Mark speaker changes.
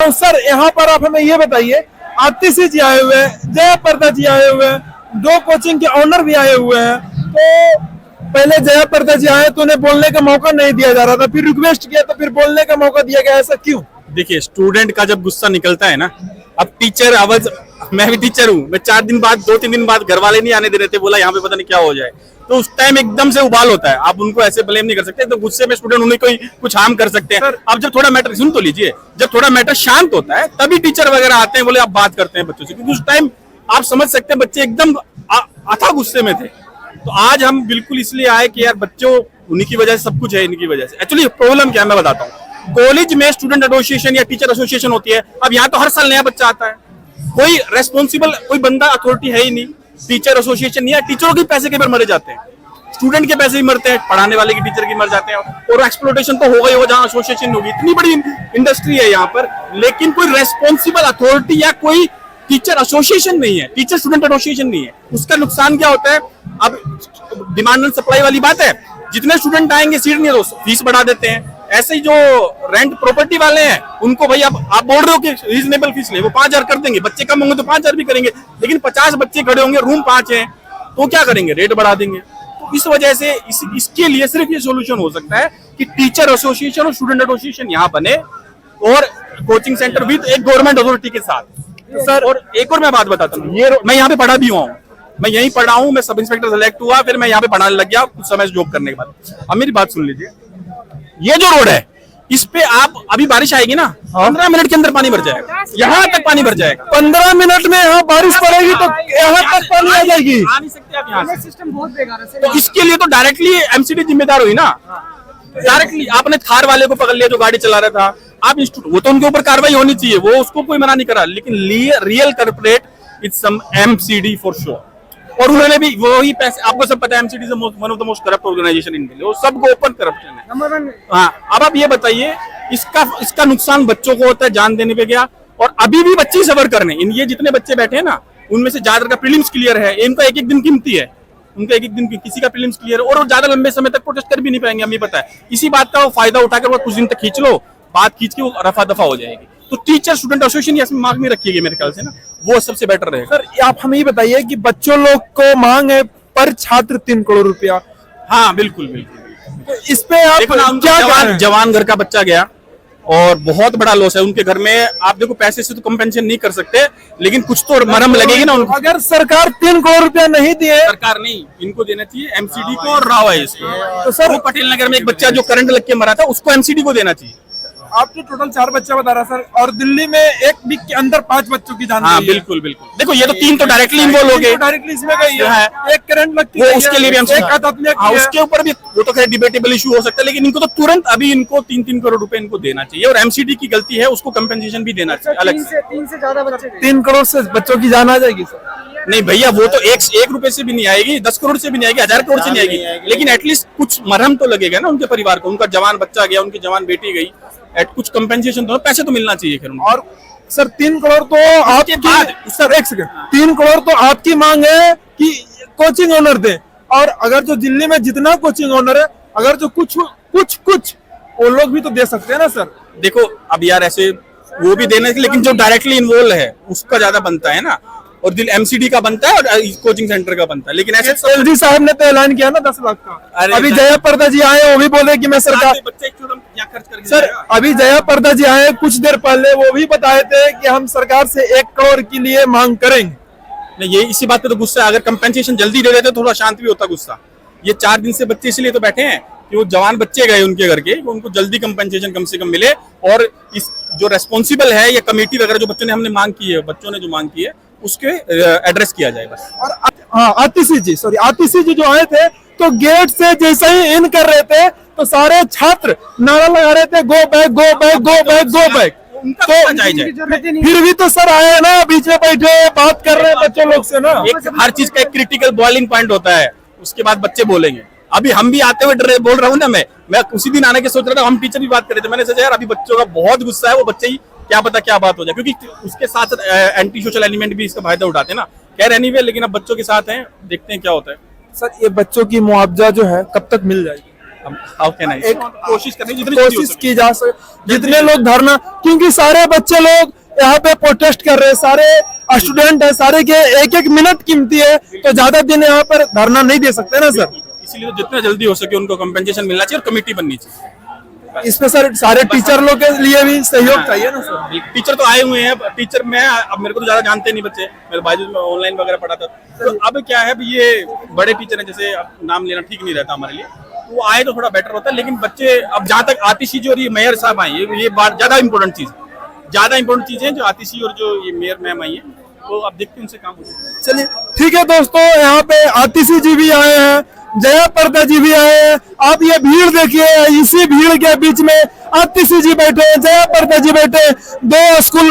Speaker 1: हूँ सर, यहाँ पर आप हमें ये बताइए, आतिशी जी आए हुए हैं, जयाप्रदा जी आए हुए हैं, दो कोचिंग के ऑनर भी आए हुए हैं। तो पहले जयाप्रदा जी आए तो उन्हें बोलने का मौका नहीं दिया जा रहा था, फिर रिक्वेस्ट किया तो फिर बोलने का मौका दिया गया, ऐसा क्यों?
Speaker 2: देखिए, स्टूडेंट का जब गुस्सा निकलता है ना, अब टीचर आवाज, मैं भी टीचर हूँ, मैं 4 दिन बाद 2-3 दिन बाद घर वाले नहीं आने दे रहे थे, बोला यहाँ पे पता नहीं क्या हो जाए, तो उस टाइम एकदम से उबाल होता है। आप उनको ऐसे ब्लेम नहीं कर सकते, तो गुस्से में स्टूडेंट उन्हें कोई कुछ हार्म कर सकते हैं। अब जब थोड़ा मैटर, सुन तो लीजिए, जब थोड़ा मैटर शांत होता है तभी टीचर वगैरह आते हैं, बोले आप बात करते हैं बच्चों से, क्योंकि उस टाइम आप समझ सकते हैं बच्चे एकदम अथाह गुस्से में थे। तो आज हम बिल्कुल इसलिए आए कि यार बच्चों, उन्हीं की वजह से सब कुछ है, इनकी वजह से। एक्चुअली प्रॉब्लम क्या है मैं बताता हूँ। कॉलेज में स्टूडेंट एसोसिएशन या टीचर एसोसिएशन होती है, अब यहाँ तो हर साल नया बच्चा आता है, कोई रेस्पॉन्सिबल कोई बंदा अथॉरिटी है ही नहीं, टीचर एसोसिएशन नहीं है। टीचरों के पैसे के पर मरे जाते हैं, स्टूडेंट के पैसे भी मरते हैं, पढ़ाने वाले की टीचर की मर जाते हैं, और एक्सप्लोटेशन तो होगा ही होगा जहां एसोसिएशन होगी। इतनी बड़ी इंडस्ट्री है यहाँ पर, लेकिन कोई रेस्पॉन्सिबल अथॉरिटी या कोई टीचर एसोसिएशन नहीं है, टीचर स्टूडेंट एसोसिएशन नहीं है। उसका नुकसान क्या होता है? अब डिमांड एंड सप्लाई वाली बात है, जितने स्टूडेंट आएंगे सीट नहीं, तो फीस बढ़ा देते हैं। ऐसे ही जो रेंट प्रॉपर्टी वाले हैं, उनको भाई आप बोल रहे हो कि रीजनेबल फीस ले, वो 5,000 कर देंगे, बच्चे कम होंगे तो 5,000 भी करेंगे, लेकिन 50 बच्चे खड़े होंगे, रूम 5 है, तो क्या करेंगे? रेट बढ़ा देंगे। तो इस वजह से इसके लिए सिर्फ ये सोल्यूशन हो सकता है कि टीचर एसोसिएशन और स्टूडेंट एसोसिएशन यहाँ बने, और कोचिंग सेंटर विद एक गवर्नमेंट अथॉरिटी के साथ। तो सर, और एक और मैं बात बताता हूँ, ये मैं यहाँ पे पढ़ा भी हुआ हूँ, मैं यहीं पढ़ा हूँ, मैं सब इंस्पेक्टर सेलेक्ट हुआ, फिर मैं यहाँ पे पढ़ाने लग गया कुछ समय जॉब करने के बाद। अब मेरी बात सुन लीजिए, ये जो रोड है, इस पे आप अभी बारिश आएगी ना, 15 मिनट के अंदर पानी भर जाएगा, यहाँ तक पानी भर जाएगा। 15 मिनट में यहाँ बारिश पड़ेगी तो यहाँ तक पानी आ जाएगी, आ नहीं सकते आप यहाँ से।
Speaker 3: सिस्टम बहुत बेकार है।
Speaker 2: तो इसके लिए तो डायरेक्टली एमसीडी जिम्मेदार हुई ना, डायरेक्टली आपने थार वाले को पकड़ लिया जो गाड़ी चला रहा था, आप इंस्टीट्यूट, वो तो उनके ऊपर कार्रवाई होनी चाहिए, वो उसको कोई मना नहीं करा, लेकिन real culprit it's some MCD for sure. और उन्होंने भी वही पैसे, आपको सब पता है MCD is one of the most corrupt organisation in India, वो सबको ओपन करप्शन है,
Speaker 3: नंबर 1।
Speaker 2: हाँ, अब आप ये बताइए, इसका नुकसान बच्चों को होता है, जान देने पे गया, और अभी भी बच्चे सफर करने, ये जितने बच्चे बैठे हैं ना, उनमें से ज्यादातर का प्रीलिम्स क्लियर है, इनका एक दिन कीमती है, उनका एक दिन किसी का प्रीलिम्स क्लियर है, और वो ज्यादा लंबे समय तक प्रोटेस्ट कर भी नहीं पाएंगे, हमें पता है। इसी बात का वो फायदा उठाकर वो कुछ दिन तक खींच लो, बात खींच के वो रफा दफा हो जाएगी। तो टीचर स्टूडेंट एसोसिएशन इसमें मांग में रखिएगी मेरे ख्याल से ना, वो सबसे बेटर रहेगा।
Speaker 1: सर आप हमें ये बताइए कि बच्चों लोग को मांग है पर छात्र 3 करोड़ रुपया।
Speaker 2: हाँ बिल्कुल बिल्कुल।
Speaker 1: तो इस पे आप क्या
Speaker 2: जवान घर का बच्चा गया, और बहुत बड़ा लॉस है उनके घर में। आप देखो, पैसे से तो कंपेंसेशन नहीं कर सकते, लेकिन कुछ तो मरहम लगेगी ना उनको।
Speaker 1: अगर सरकार 3 करोड़ रुपया नहीं दिए,
Speaker 2: सरकार नहीं, इनको देना चाहिए एमसीडी को और रावाइस को। तो सर, वो पटेल नगर में एक बच्चा जो करंट लग के मरा था, उसको एमसीडी को देना चाहिए।
Speaker 1: आप तो टोटल 4 बच्चा बता रहा सर, और दिल्ली में एक वीक के अंदर 5 बच्चों की जान गई है।
Speaker 2: हाँ बिल्कुल बिल्कुल। देखो, ये तो 3 तो डायरेक्टली इन्वॉल्व हो गए,
Speaker 1: डायरेक्टली इसमें गई है, एक करंट लगती
Speaker 2: वो
Speaker 1: है,
Speaker 2: उसके लिए भी उसके ऊपर भी वो तो खैर डिबेटेबल इशू हो सकता है, लेकिन इनको तो तुरंत अभी इनको 3-3 करोड़ रुपए इनको देना चाहिए, और एमसीडी की गलती है, उसको कंपेंसेशन भी देना चाहिए अलग से।
Speaker 3: 3 से ज्यादा बच्चे,
Speaker 1: 3 करोड़ से बच्चों की जान आ जाएगी सर?
Speaker 2: नहीं भैया, वो तो एक रुपए से भी नहीं आएगी, 10 करोड़ से भी नहीं आएगी, 1000 करोड़ से नहीं आएगी, लेकिन एटलीस्ट कुछ मरहम तो लगेगा ना उनके परिवार को। उनका जवान बच्चा गया, उनकी जवान बेटी गई, कुछ कंपेंसेशन तो, पैसे तो मिलना चाहिए फिर।
Speaker 1: और सर 3 करोड़ तो आपके बाद, सर एक सेकंड, 3 करोड़ तो आपकी मांग है कि कोचिंग ओनर दे, और अगर जो दिल्ली में जितना कोचिंग ओनर है, अगर जो कुछ वो लोग भी तो दे सकते हैं ना सर।
Speaker 2: देखो अब यार, ऐसे वो भी देना, लेकिन जो डायरेक्टली इन्वॉल्व है उसका ज्यादा बनता है ना, और दिल एमसीडी का बनता है और कोचिंग सेंटर का बनता है, लेकिन ऐसे
Speaker 1: एलजी साहब ने तो ऐलान किया ना 10 लाख का। अभी जयाप्रदा जी आए, वो भी बोले कि मैं सरकार, सर अभी जयाप्रदा जी आए कुछ देर पहले, वो भी बताए थे कि हम सरकार से 1 करोड़ के लिए मांग करेंगे।
Speaker 2: नहीं, ये इसी बात पे तो गुस्सा है, अगर कंपेंसेशन जल्दी दे देते थोड़ा शांत भी होता गुस्सा। ये 4 दिन से बच्चे इसलिए तो बैठे हैं कि वो जवान बच्चे गए उनके घर के, उनको जल्दी कंपेंसेशन कम से कम मिले, और इस जो रेस्पॉन्सिबल है या कमेटी वगैरह जो बच्चों ने हमने मांग की है, बच्चों ने जो मांग की है, उसके एड्रेस किया जाए बस।
Speaker 1: और हाँ, आतिशी जी जो आए थे, तो गेट से जैसे ही इन कर रहे थे, तो सारे छात्र नारा लगा रहे थे, go back go back go back go back. तो फिर भी तो सर आए ना, बीच में बैठे बात कर रहे हैं बच्चों लोग से ना।
Speaker 2: हर चीज का एक क्रिटिकल बॉइलिंग पॉइंट होता है, उसके बाद बच्चे बोलेंगे। अभी हम भी आते हुए बोल रहा हूँ ना, मैं उसी दिन आने के सोच रहा था, हम टीचर भी बात कर रहे थे, मैंने सोचा यार अभी बच्चों का बहुत गुस्सा है, वो बच्चे ही क्या पता क्या बात हो जाए, क्योंकि उसके साथ एंटी सोशल एलिमेंट भी इसका फायदा उठाते हैं ना। खैर एनीवे, लेकिन अब बच्चों के साथ हैं, देखते हैं क्या होता है।
Speaker 1: सर ये बच्चों की मुआवजा जो है कब तक मिल जाएगी?
Speaker 2: हाउ कैन आई कोशिश करनी जितनी जल्दी हो
Speaker 1: कोशिश
Speaker 2: सके।
Speaker 1: की जा सके जितने लोग धरना, क्योंकि सारे बच्चे लोग यहाँ पे प्रोटेस्ट कर रहे हैं, सारे स्टूडेंट है, सारे के एक एक मिनट कीमती है, तो ज्यादा दिन यहाँ पर धरना नहीं दे सकते ना सर।
Speaker 2: इसीलिए जितना जल्दी हो सके उनको कंपेंसेशन मिलना चाहिए और कमेटी बननी चाहिए।
Speaker 1: इसमें सर सारे टीचर लोग के लिए भी सहयोग चाहिए ना सर।
Speaker 2: टीचर तो आए हुए हैं, टीचर मैं अब मेरे को तो ज्यादा जानते नहीं बच्चे, मेरे बाजू में ऑनलाइन वगैरह पढ़ाता तो अब क्या है ये बड़े टीचर हैं, जैसे अब नाम लेना ठीक नहीं रहता हमारे लिए, वो आए तो थोड़ा बेटर होता है। लेकिन बच्चे अब जहाँ तक आतिशी जी और ये मेयर साहब आए, ये बात ज्यादा इंपॉर्टेंट चीज है जो आतिशी और जो ये मेयर मैम आई है, तो अब देखते हैं उनसे काम होगा।
Speaker 1: चलिए ठीक है दोस्तों, यहाँ पे आतिशी जी भी आए हैं, जया प्रदा जी भी आए हैं। आप ये भीड़ देखिए, इसी भीड़ के बीच में आतिशी जी बैठे, जया प्रदा जी बैठे, दो स्कूल